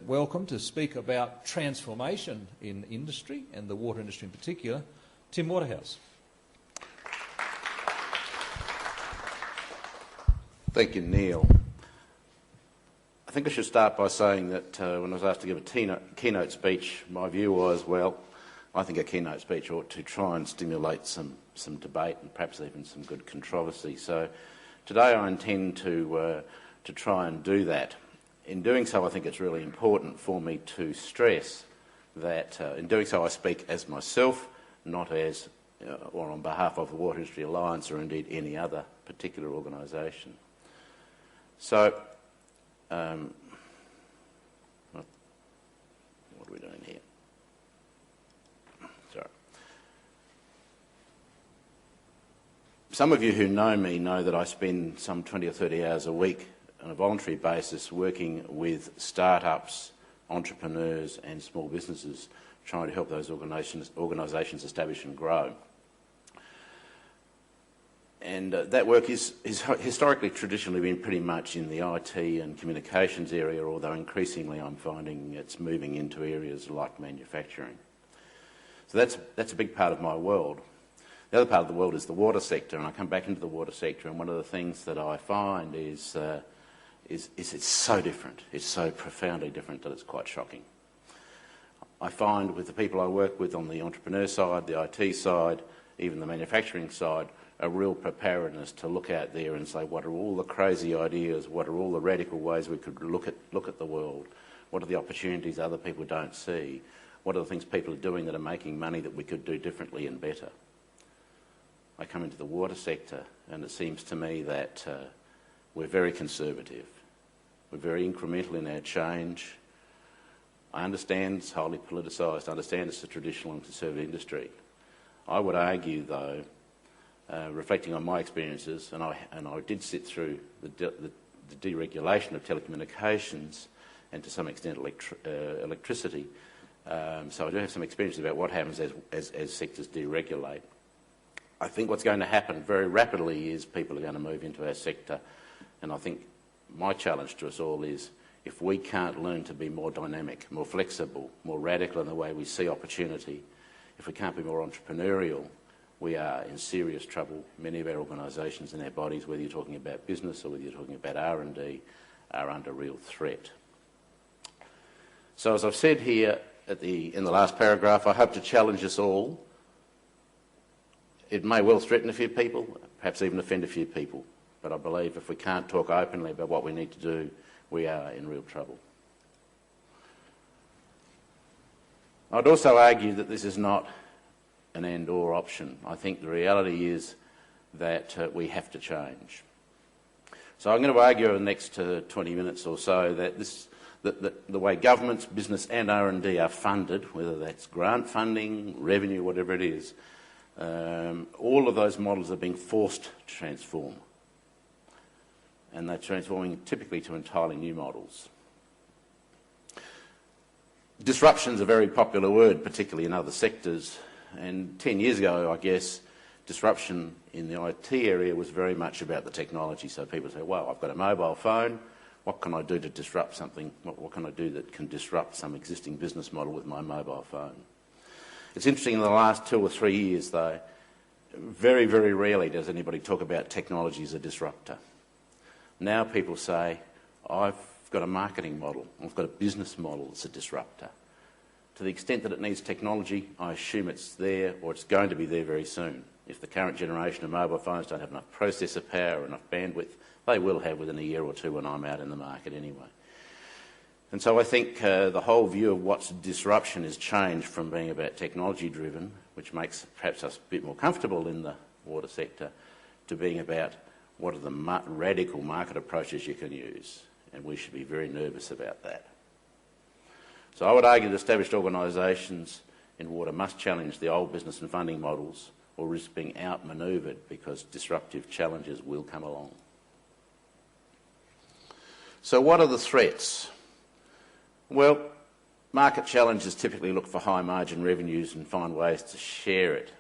welcome to speak about transformation in industry, and the water industry in particular, Tim Waterhouse. Thank you, Neil. I think I should start by saying that when I was asked to give a keynote speech, my view was, well, I think a keynote speech ought to try and stimulate some debate and perhaps even some good controversy. So today I intend to try and do that. In doing so, I think it's really important for me to stress that in doing so I speak as myself, not as or on behalf of the Water Industry Alliance or indeed any other particular organisation. So, what are we doing here? Sorry. Some of you who know me know that I spend some 20 or 30 hours a week on a voluntary basis working with startups, entrepreneurs and small businesses, trying to help those organisations establish and grow. And that work is historically, traditionally been pretty much in the IT and communications area, although increasingly I'm finding it's moving into areas like manufacturing. So that's a big part of my world. The other part of the world is the water sector, and I come back into the water sector, and one of the things that I find is it's so different. It's so profoundly different that it's quite shocking. I find with the people I work with on the entrepreneur side, the IT side, even the manufacturing side, a real preparedness to look out there and say, what are all the crazy ideas, what are all the radical ways we could look at the world, what are the opportunities other people don't see, what are the things people are doing that are making money that we could do differently and better. I come into the water sector and it seems to me that we're very conservative, we're very incremental in our change. I understand it's highly politicised, I understand it's a traditional and conservative industry. I would argue though, reflecting on my experiences, and I did sit through the deregulation of telecommunications and to some extent electricity, so I do have some experience about what happens as sectors deregulate. I think what's going to happen very rapidly is people are going to move into our sector, and I think my challenge to us all is if we can't learn to be more dynamic, more flexible, more radical in the way we see opportunity, if we can't be more entrepreneurial, we are in serious trouble. Many of our organisations and our bodies, whether you're talking about business or whether you're talking about R&D, are under real threat. So as I've said here in the last paragraph, I hope to challenge us all. It may well threaten a few people, perhaps even offend a few people, but I believe if we can't talk openly about what we need to do, we are in real trouble. I'd also argue that this is not an and/or option. I think the reality is that we have to change. So I'm going to argue over the next 20 minutes or so that the way governments, business and R&D are funded, whether that's grant funding, revenue, whatever it is, all of those models are being forced to transform. And they're transforming typically to entirely new models. Disruption is a very popular word, particularly in other sectors. And 10 years ago, I guess, disruption in the IT area was very much about the technology. So people say, well, I've got a mobile phone. What can I do to disrupt something? What can I do that can disrupt some existing business model with my mobile phone? It's interesting, in the last 2 or 3 years, though, very, very rarely does anybody talk about technology as a disruptor. Now people say, I've got a marketing model, I've got a business model that's a disruptor. To the extent that it needs technology, I assume it's there or it's going to be there very soon. If the current generation of mobile phones don't have enough processor power or enough bandwidth, they will have within a year or two when I'm out in the market anyway. And so I think the whole view of what's disruption has changed from being about technology driven, which makes perhaps us a bit more comfortable in the water sector, to being about what are the radical market approaches you can use. And we should be very nervous about that. So I would argue that established organisations in water must challenge the old business and funding models or risk being outmanoeuvred because disruptive challenges will come along. So what are the threats? Well, market challenges typically look for high margin revenues and find ways to share it.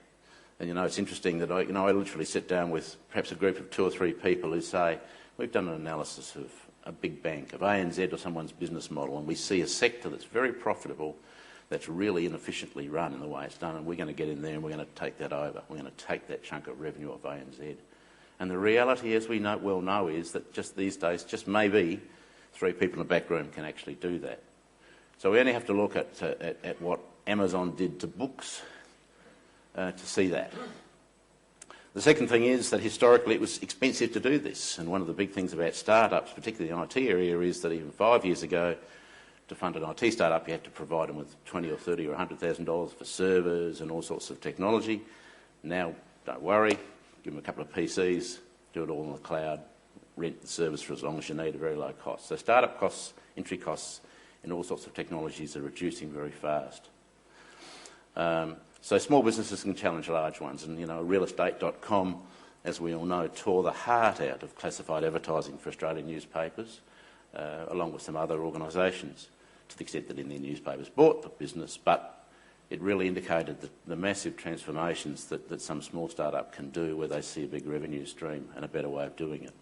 And it's interesting that I literally sit down with perhaps a group of 2 or 3 people who say, we've done an analysis a big bank, of ANZ or someone's business model, and we see a sector that's very profitable, that's really inefficiently run in the way it's done, and we're going to get in there and we're going to take that over. We're going to take that chunk of revenue off ANZ. And the reality, as we well know, is that just these days, just maybe 3 people in the back room can actually do that. So we only have to look at what Amazon did to books to see that. The second thing is that historically it was expensive to do this, and one of the big things about startups, particularly in the IT area, is that even 5 years ago, to fund an IT startup, you had to provide them with $20 or $30 or $100,000 for servers and all sorts of technology. Now, don't worry, give them a couple of PCs, do it all in the cloud, rent the service for as long as you need at very low cost. So startup costs, entry costs in all sorts of technologies are reducing very fast. So small businesses can challenge large ones, and realestate.com, as we all know, tore the heart out of classified advertising for Australian newspapers, along with some other organisations, to the extent that Indian newspapers bought the business, but it really indicated the massive transformations that some small startup can do where they see a big revenue stream and a better way of doing it.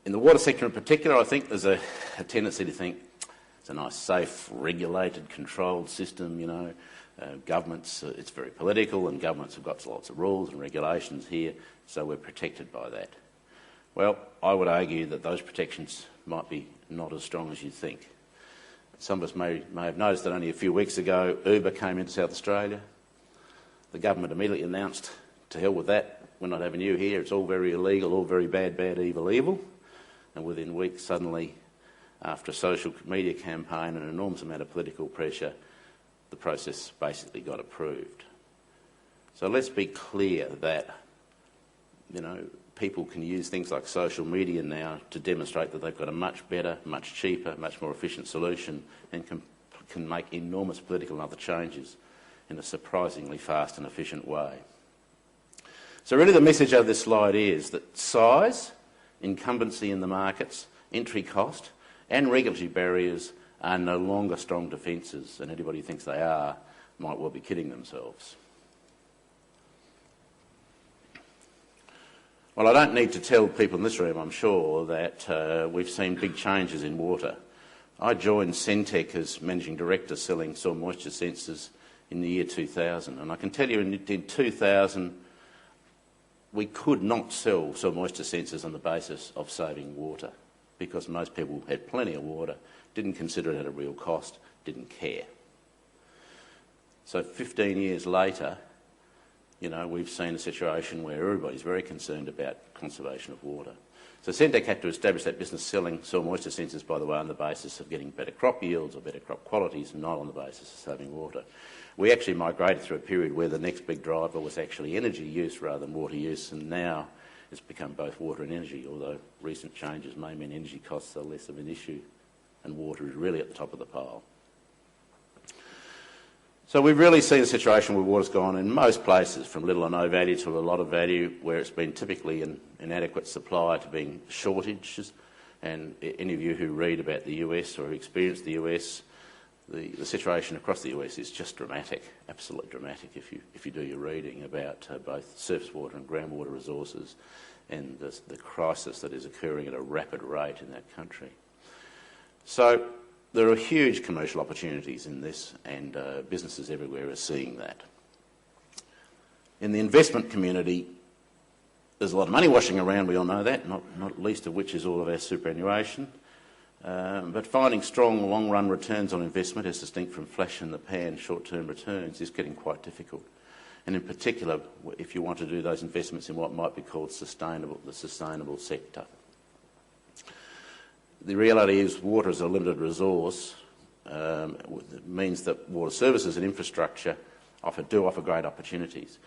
In the water sector in particular, I think there's a tendency to think it's a nice, safe, regulated, controlled system, governments, it's very political, and governments have got lots of rules and regulations here, so we're protected by that. Well, I would argue that those protections might be not as strong as you think. Some of us may have noticed that only a few weeks ago, Uber came into South Australia. The government immediately announced, to hell with that, we're not having you here, it's all very illegal, all very bad, evil. And within weeks, suddenly, after a social media campaign and an enormous amount of political pressure, the process basically got approved. So let's be clear that, people can use things like social media now to demonstrate that they've got a much better, much cheaper, much more efficient solution, and can make enormous political and other changes in a surprisingly fast and efficient way. So really the message of this slide is that size, incumbency in the markets, entry cost and regulatory barriers are no longer strong defences, and anybody who thinks they are might well be kidding themselves. Well, I don't need to tell people in this room, I'm sure, that we've seen big changes in water. I joined Centec as Managing Director selling soil moisture sensors in the year 2000, and I can tell you in 2000 we could not sell soil moisture sensors on the basis of saving water, because most people had plenty of water, didn't consider it at a real cost, didn't care. So 15 years later, we've seen a situation where everybody's very concerned about conservation of water. So Centec had to establish that business selling soil moisture sensors, by the way, on the basis of getting better crop yields or better crop qualities, and not on the basis of saving water. We actually migrated through a period where the next big driver was actually energy use rather than water use, and now it's become both water and energy, although recent changes may mean energy costs are less of an issue and water is really at the top of the pile. So we've really seen a situation where water's gone in most places from little or no value to a lot of value, where it's been typically an inadequate supply to being shortages. And any of you who read about the US or have experienced the US, the situation across the US is just dramatic, absolutely dramatic if you do your reading about both surface water and groundwater resources and the crisis that is occurring at a rapid rate in that country. So there are huge commercial opportunities in this, and businesses everywhere are seeing that. In the investment community, there's a lot of money washing around, we all know that, not least of which is all of our superannuation. But finding strong long-run returns on investment, as distinct from flash-in-the-pan short-term returns, is getting quite difficult. And in particular, if you want to do those investments in what might be called the sustainable sector. The reality is water is a limited resource. It means that water services and infrastructure do offer great opportunities.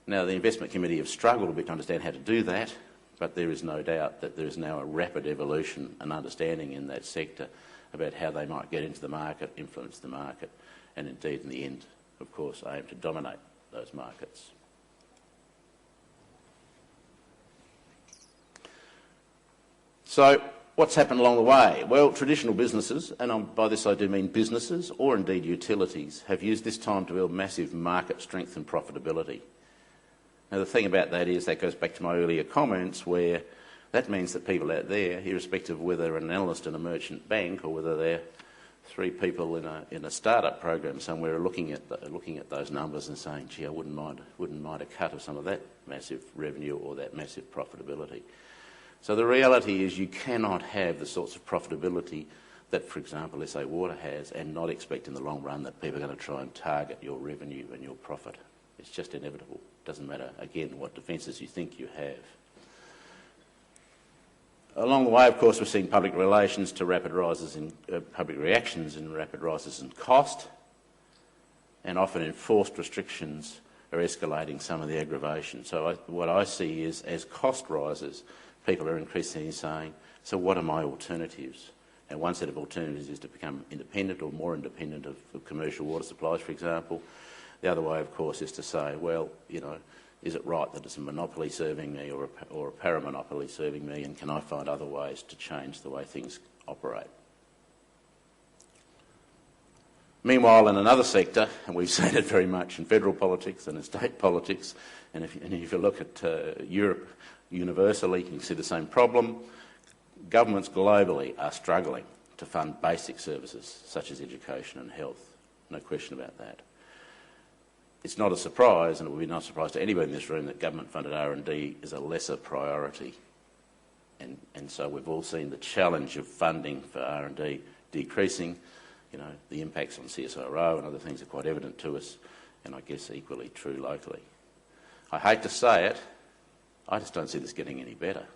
Now, the investment committee have struggled a bit to understand how to do that, but there is no doubt that there is now a rapid evolution and understanding in that sector about how they might get into the market, influence the market, and indeed, in the end, of course, aim to dominate those markets. So, what's happened along the way? Well, traditional businesses, and by this I do mean businesses or indeed utilities, have used this time to build massive market strength and profitability. Now, the thing about that is that goes back to my earlier comments where That means that people out there, irrespective of whether they're an analyst in a merchant bank or whether they're three people in a startup program somewhere, are looking at those numbers and saying, gee, I wouldn't mind a cut of some of that massive revenue or that massive profitability. So the reality is you cannot have the sorts of profitability that, for example, let's say water has, and not expect in the long run that people are going to try and target your revenue and your profit. It's just inevitable. It doesn't matter, again, what defences you think you have. Along the way, of course, we're seeing public reactions to rapid rises in rapid rises in cost, and often enforced restrictions are escalating some of the aggravation. So what I see is, as cost rises, people are increasingly saying, so what are my alternatives? And one set of alternatives is to become independent or more independent of commercial water supplies, for example. The other way, of course, is to say, well, you know, is it right that it's a monopoly serving me or a paramonopoly serving me, and can I find other ways to change the way things operate? Meanwhile, in another sector, and we've seen it very much in federal politics and in state politics, and if you look at Europe universally, you can see the same problem. Governments globally are struggling to fund basic services such as education and health. No question about that. It's not a surprise, and it would be not a surprise to anybody in this room, that government-funded R&D is a lesser priority. And so we've all seen the challenge of funding for R&D decreasing. You know, the impacts on CSIRO and other things are quite evident to us, and I guess equally true locally. I hate to say it, I just don't see this getting any better.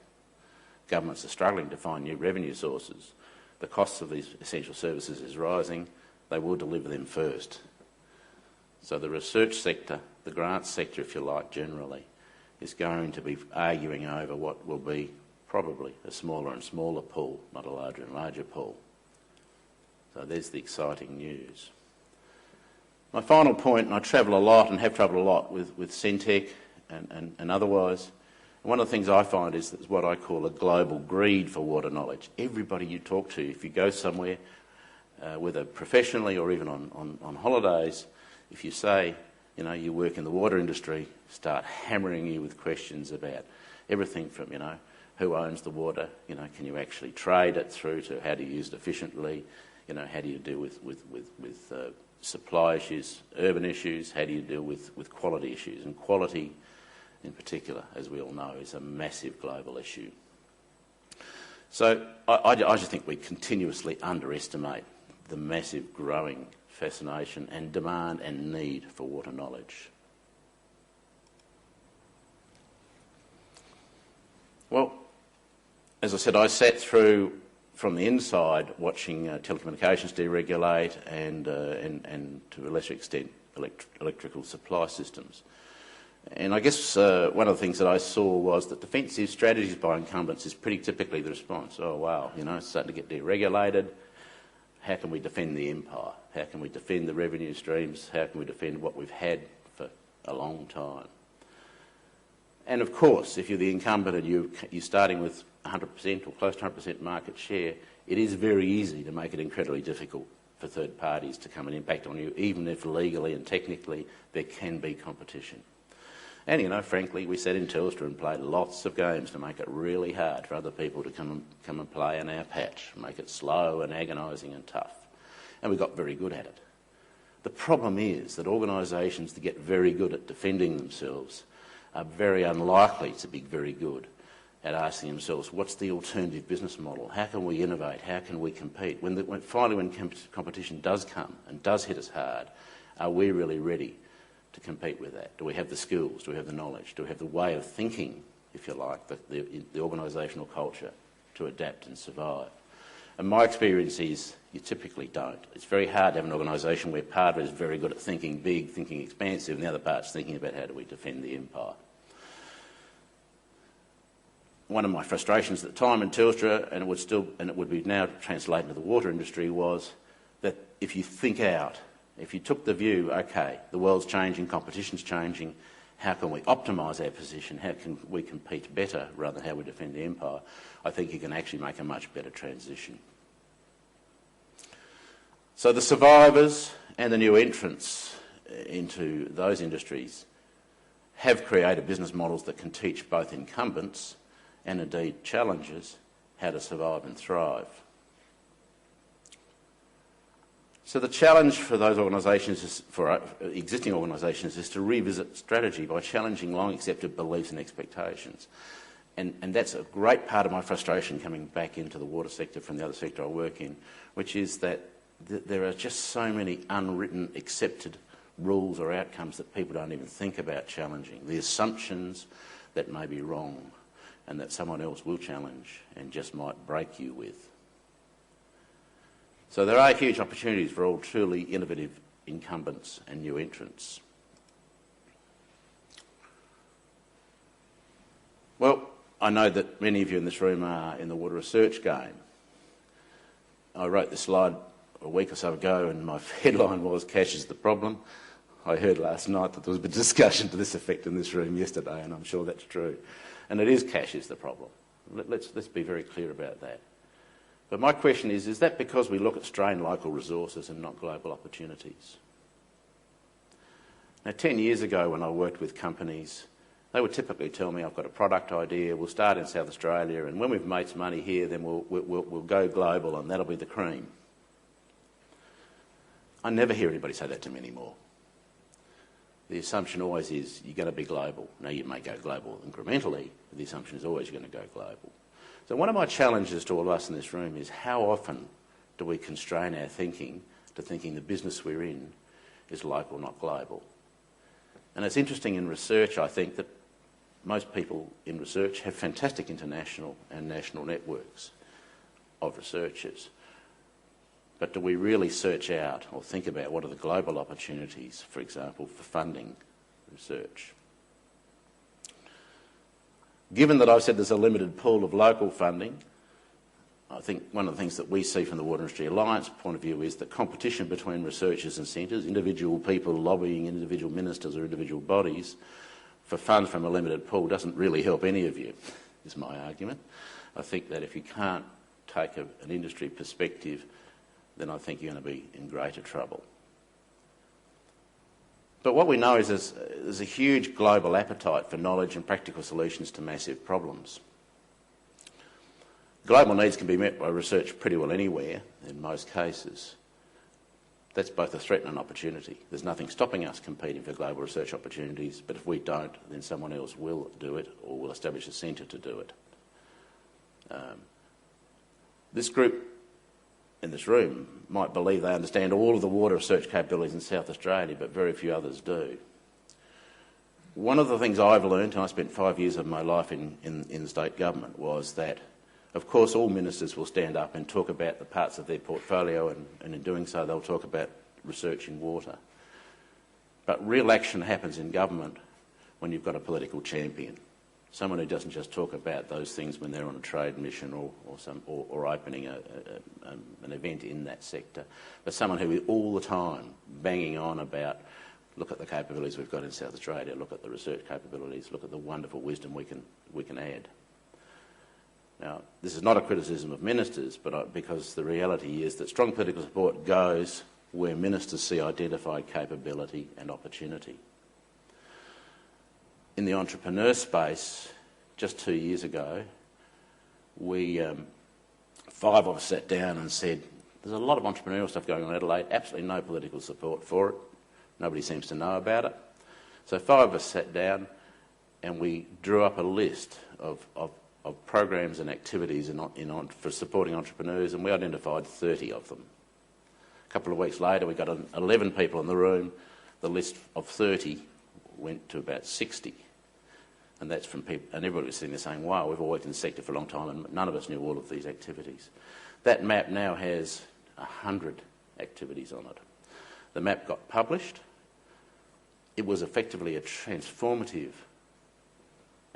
Governments are struggling to find new revenue sources. The costs of these essential services is rising. They will deliver them first. So the research sector, the grants sector, if you like, generally, is going to be arguing over what will be probably a smaller and smaller pool, not a larger and larger pool. So there's the exciting news. My final point, and I travel a lot and have travelled a lot with Centec and otherwise, one of the things I find is what I call a global greed for water knowledge. Everybody you talk to, if you go somewhere, whether professionally or even on holidays, if you say, you know, you work in the water industry, start hammering you with questions about everything from, you know, who owns the water, you know, can you actually trade it, through to how do you use it efficiently, you know, how do you deal with supply issues, urban issues, how do you deal with quality issues, and quality in particular, as we all know, is a massive global issue. So I just think we continuously underestimate the massive growing fascination and demand and need for water knowledge. Well, as I said, I sat through from the inside watching telecommunications deregulate and to a lesser extent electrical supply systems. And I guess one of the things that I saw was that defensive strategies by incumbents is pretty typically the response. Oh, wow, you know, it's starting to get deregulated. How can we defend the empire? How can we defend the revenue streams? How can we defend what we've had for a long time? And of course, if you're the incumbent and you're starting with 100% or close to 100% market share, it is very easy to make it incredibly difficult for third parties to come and impact on you, even if legally and technically there can be competition. And, you know, frankly, we sat in Telstra and played lots of games to make it really hard for other people to come and play in our patch, make it slow and agonising and tough. And we got very good at it. The problem is that organisations that get very good at defending themselves are very unlikely to be very good at asking themselves, what's the alternative business model? How can we innovate? How can we compete? Finally, when competition does come and does hit us hard, are we really ready to compete with that? Do we have the skills? Do we have the knowledge? Do we have the way of thinking, if you like, the organisational culture to adapt and survive? And my experience is you typically don't. It's very hard to have an organisation where part of it is very good at thinking big, thinking expansive, and the other part's thinking about how do we defend the empire. One of my frustrations at the time in Telstra, and it would be now translated into the water industry, was that if you think out, if you took the view, okay, the world's changing, competition's changing, how can we optimise our position, how can we compete better rather than how we defend the empire, I think you can actually make a much better transition. So the survivors and the new entrants into those industries have created business models that can teach both incumbents and indeed challenges, how to survive and thrive. So the challenge for those organisations, for existing organisations, is to revisit strategy by challenging long accepted beliefs and expectations. And that's a great part of my frustration coming back into the water sector from the other sector I work in, which is that there are just so many unwritten, accepted rules or outcomes that people don't even think about challenging. The assumptions that may be wrong and that someone else will challenge and just might break you with. So there are huge opportunities for all truly innovative incumbents and new entrants. Well, I know that many of you in this room are in the water research game. I wrote this slide a week or so ago and my headline was "Cash is the problem." I heard last night that there was a discussion to this effect in this room yesterday, and I'm sure that's true. And it is cash is the problem. Let's be very clear about that. But my question is that because we look at strained local resources and not global opportunities? Now, 10 years ago when I worked with companies, they would typically tell me, I've got a product idea, we'll start in South Australia, and when we've made some money here, then we'll go global and that'll be the cream. I never hear anybody say that to me anymore. The assumption always is you're going to be global. Now, you may go global incrementally, but the assumption is always you're going to go global. So one of my challenges to all of us in this room is how often do we constrain our thinking to thinking the business we're in is local, not global? And it's interesting in research, I think, that most people in research have fantastic international and national networks of researchers. But do we really search out or think about what are the global opportunities, for example, for funding research? Given that I've said there's a limited pool of local funding, I think one of the things that we see from the Water Industry Alliance point of view is that competition between researchers and centres, individual people lobbying individual ministers or individual bodies for funds from a limited pool doesn't really help any of you, is my argument. I think that if you can't take an industry perspective, then I think you're going to be in greater trouble. But what we know is there's a huge global appetite for knowledge and practical solutions to massive problems. Global needs can be met by research pretty well anywhere, in most cases. That's both a threat and an opportunity. There's nothing stopping us competing for global research opportunities, but if we don't, then someone else will do it or will establish a centre to do it. This group in this room might believe they understand all of the water research capabilities in South Australia, but very few others do. One of the things I've learned, and I spent 5 years of my life in state government, was that, of course, all ministers will stand up and talk about the parts of their portfolio, and in doing so they'll talk about research in water. But real action happens in government when you've got a political champion. Someone who doesn't just talk about those things when they're on a trade mission or opening an event in that sector, but someone who is all the time banging on about, look at the capabilities we've got in South Australia, look at the research capabilities, look at the wonderful wisdom we can add. Now, this is not a criticism of ministers, but because the reality is that strong political support goes where ministers see identified capability and opportunity. In the entrepreneur space, just 2 years ago, five of us sat down and said, there's a lot of entrepreneurial stuff going on in Adelaide, absolutely no political support for it. Nobody seems to know about it. So 5 of us sat down and we drew up a list of programs and activities for supporting entrepreneurs, and we identified 30 of them. A couple of weeks later, we got 11 people in the room. The list of 30 went to about 60. And that's from people, and everybody was sitting there saying, wow, we've all worked in the sector for a long time and none of us knew all of these activities. That map now has 100 activities on it. The map got published. It was effectively a transformative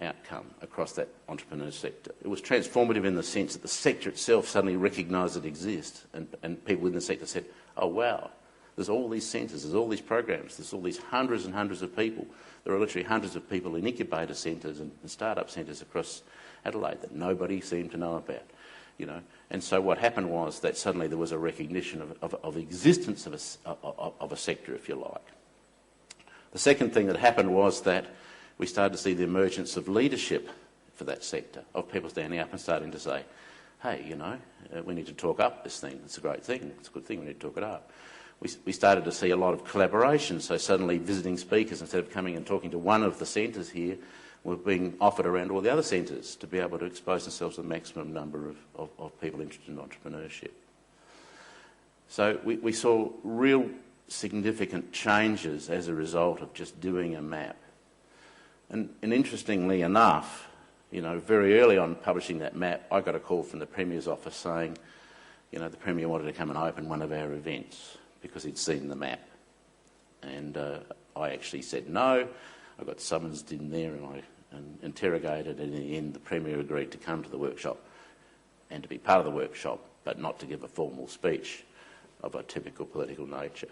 outcome across that entrepreneur sector. It was transformative in the sense that the sector itself suddenly recognised it exists, and people in the sector said, oh wow, there's all these centres, there's all these programs, there's all these hundreds and hundreds of people. There are literally hundreds of people in incubator centres and start-up centres across Adelaide that nobody seemed to know about, you know. And so what happened was that suddenly there was a recognition of the existence of a sector, if you like. The second thing that happened was that we started to see the emergence of leadership for that sector, of people standing up and starting to say, hey, you know, we need to talk up this thing. It's a great thing. It's a good thing. We need to talk it up. We started to see a lot of collaboration. So suddenly visiting speakers, instead of coming and talking to one of the centres here, were being offered around all the other centres to be able to expose themselves to the maximum number of people interested in entrepreneurship. So we saw real significant changes as a result of just doing a map. And interestingly enough, you know, very early on publishing that map, I got a call from the Premier's office saying, you know, the Premier wanted to come and open one of our events because he'd seen the map. And I actually said no. I got summonsed in there and I interrogated, and in the end the Premier agreed to come to the workshop and to be part of the workshop, but not to give a formal speech of a typical political nature.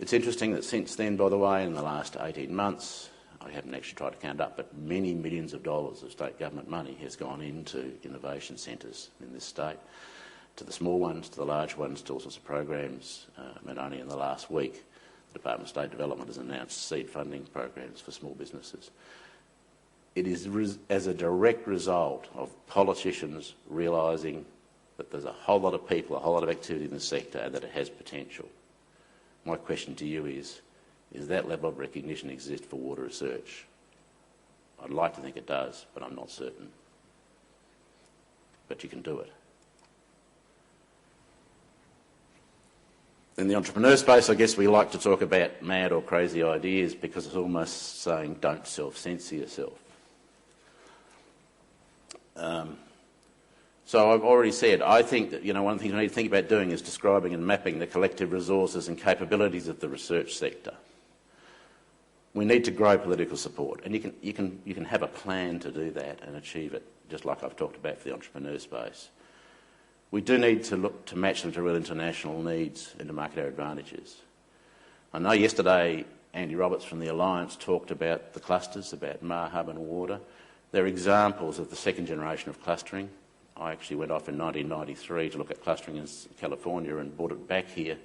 It's interesting that since then, by the way, in the last 18 months, I haven't actually tried to count up, but many millions of dollars of state government money has gone into innovation centres in this state, to the small ones, to the large ones, to all sorts of programs. And only in the last week, the Department of State Development has announced seed funding programs for small businesses. It is as a direct result of politicians realising that there's a whole lot of people, a whole lot of activity in the sector, and that it has potential. My question to you is that level of recognition exist for water research? I'd like to think it does, but I'm not certain. But you can do it. In the entrepreneur space, I guess we like to talk about mad or crazy ideas because it's almost saying don't self-censor yourself. So I've already said, I think that, you know, one of the things we need to think about doing is describing and mapping the collective resources and capabilities of the research sector. We need to grow political support, and you can have a plan to do that and achieve it, just like I've talked about for the entrepreneur space. We do need to look to match them to real international needs and to market our advantages. I know yesterday Andy Roberts from the Alliance talked about the clusters, about MARHUB and water. They're examples of the second generation of clustering. I actually went off in 1993 to look at clustering in California and brought it back here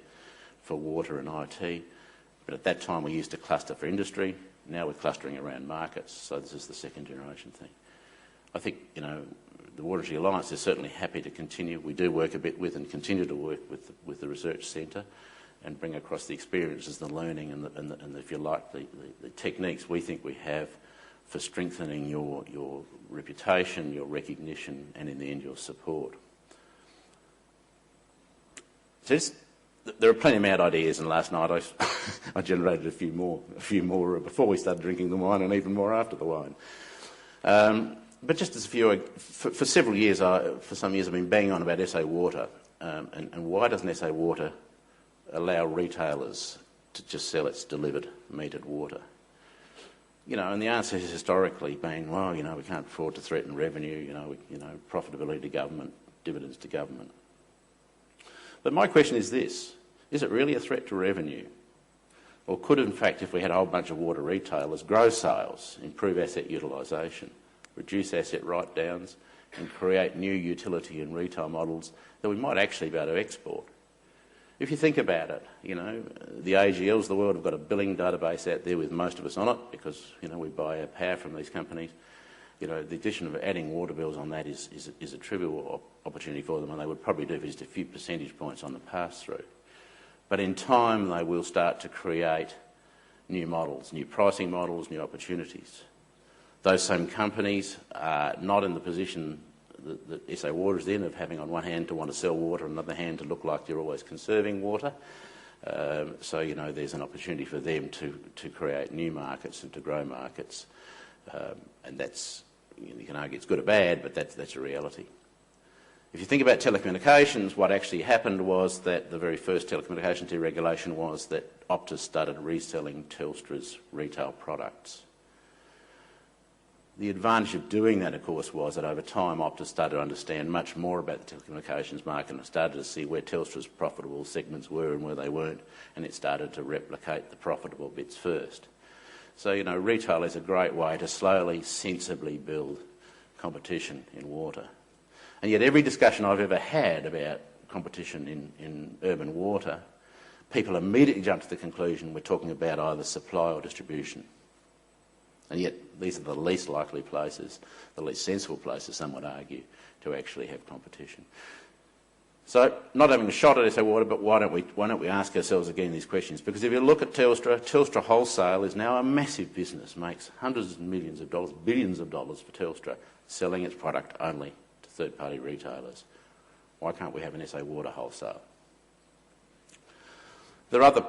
for water and IT. But at that time we used a cluster for industry. Now we're clustering around markets, so this is the second generation thing. I think, you know, the Water Industry Alliance is certainly happy to continue. We do work a bit with and continue to work with the research centre and bring across the experiences, the learning and if you like, the techniques we think we have for strengthening your reputation, your recognition, and in the end your support. So there are plenty of mad ideas, and last night I generated a few more before we started drinking the wine, and even more after the wine. But just as a few, for several years, for some years I've been banging on about SA Water, and why doesn't SA Water allow retailers to just sell its delivered metered water? You know, and the answer has historically been, well, you know, we can't afford to threaten revenue, profitability to government, dividends to government. But my question is this: is it really a threat to revenue? Or could, in fact, if we had a whole bunch of water retailers, grow sales, improve asset utilisation, reduce asset write-downs, and create new utility and retail models that we might actually be able to export? If you think about it, you know, the AGLs of the world have got a billing database out there with most of us on it because, you know, we buy our power from these companies. You know, the addition of adding water bills on that is a trivial opportunity for them, and they would probably do just a few percentage points on the pass-through. But in time, they will start to create new models, new pricing models, new opportunities. Those same companies are not in the position that SA Water is in, of having on one hand to want to sell water, on the other hand to look like you're always conserving water. So, you know, there's an opportunity for them to create new markets and to grow markets. And that's, you can argue it's good or bad, but that's a reality. If you think about telecommunications, what actually happened was that the very first telecommunications deregulation was that Optus started reselling Telstra's retail products. The advantage of doing that, of course, was that over time Optus started to understand much more about the telecommunications market and started to see where Telstra's profitable segments were and where they weren't, and it started to replicate the profitable bits first. So, you know, retail is a great way to slowly, sensibly build competition in water. And yet every discussion I've ever had about competition in urban water, people immediately jump to the conclusion we're talking about either supply or distribution. And yet these are the least likely places, the least sensible places, some would argue, to actually have competition. So, not having a shot at SA Water, but why don't we ask ourselves again these questions? Because if you look at Telstra Wholesale is now a massive business, makes hundreds of millions of dollars, billions of dollars for Telstra, selling its product only to third-party retailers. Why can't we have an SA Water Wholesale? There are other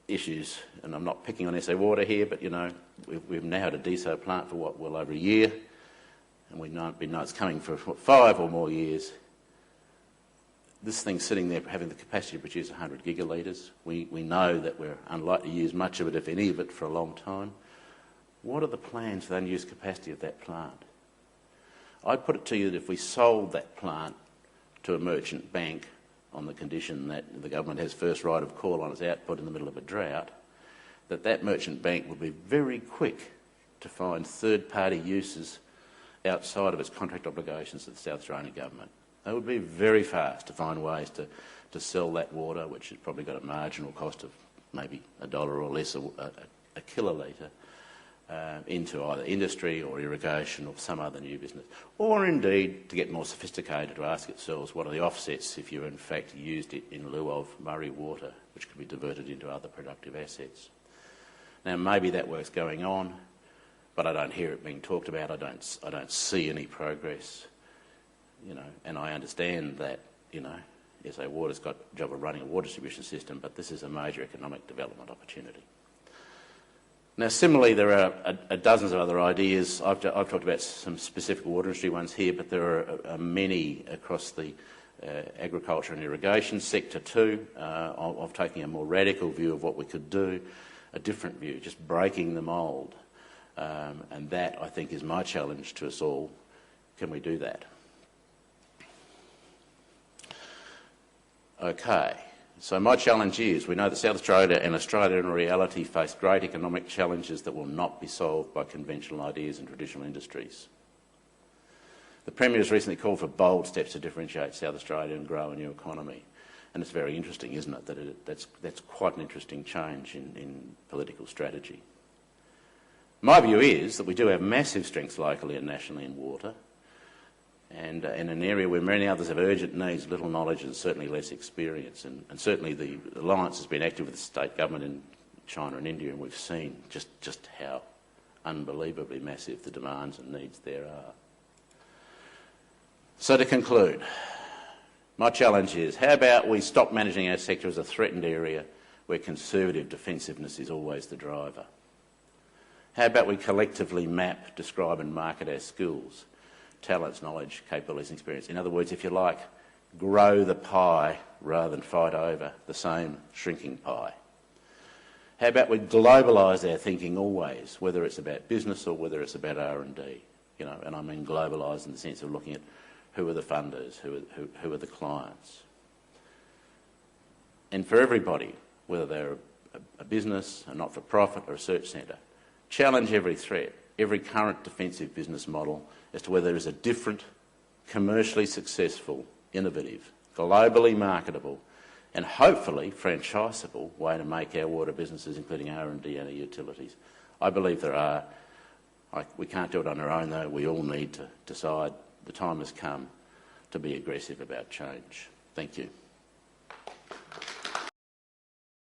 issues, and I'm not picking on SA Water here, but, you know, we've now had a deso plant for, well over a year, and we know it's coming for 5 or more years. This thing's sitting there having the capacity to produce 100 gigalitres. We know that we're unlikely to use much of it, if any of it, for a long time. What are the plans for the unused capacity of that plant? I'd put it to you that if we sold that plant to a merchant bank on the condition that the government has first right of call on its output in the middle of a drought, that merchant bank would be very quick to find third-party uses outside of its contract obligations to the South Australian government. They would be very fast to find ways to sell that water, which has probably got a marginal cost of maybe $1 or less a kilolitre, into either industry or irrigation or some other new business. Or indeed, to get more sophisticated, to ask itself what are the offsets if you in fact used it in lieu of Murray water, which could be diverted into other productive assets. Now maybe that work's going on, but I don't hear it being talked about. I don't see any progress. You know, and I understand that, you know, SA Water's got the job of running a water distribution system, but this is a major economic development opportunity. Now, similarly, there are dozens of other ideas. I've talked about some specific water industry ones here, but there are many across the agriculture and irrigation sector too, of taking a more radical view of what we could do, a different view, just breaking the mould. And that, I think, is my challenge to us all. Can we do that? Okay, so my challenge is, we know that South Australia and Australia in reality face great economic challenges that will not be solved by conventional ideas and traditional industries. The Premier has recently called for bold steps to differentiate South Australia and grow a new economy. And it's very interesting, isn't it, that's quite an interesting change in political strategy. My view is that we do have massive strengths locally and nationally in water, and in an area where many others have urgent needs, little knowledge and certainly less experience. And certainly the alliance has been active with the state government in China and India, and we've seen just how unbelievably massive the demands and needs there are. So to conclude, my challenge is, how about we stop managing our sector as a threatened area where conservative defensiveness is always the driver? How about we collectively map, describe and market our skills, talents, knowledge, capabilities and experience? In other words, if you like, grow the pie rather than fight over the same shrinking pie. How about we globalise our thinking always, whether it's about business or whether it's about R&D? You know, and I mean globalise in the sense of looking at who are the funders, who are the clients. And for everybody, whether they're a business, a not-for-profit or a research centre, challenge every threat, every current defensive business model as to whether there is a different, commercially successful, innovative, globally marketable and hopefully franchisable way to make our water businesses, including R&D and our utilities. I believe there are. We can't do it on our own though. We all need to decide the time has come to be aggressive about change. Thank you.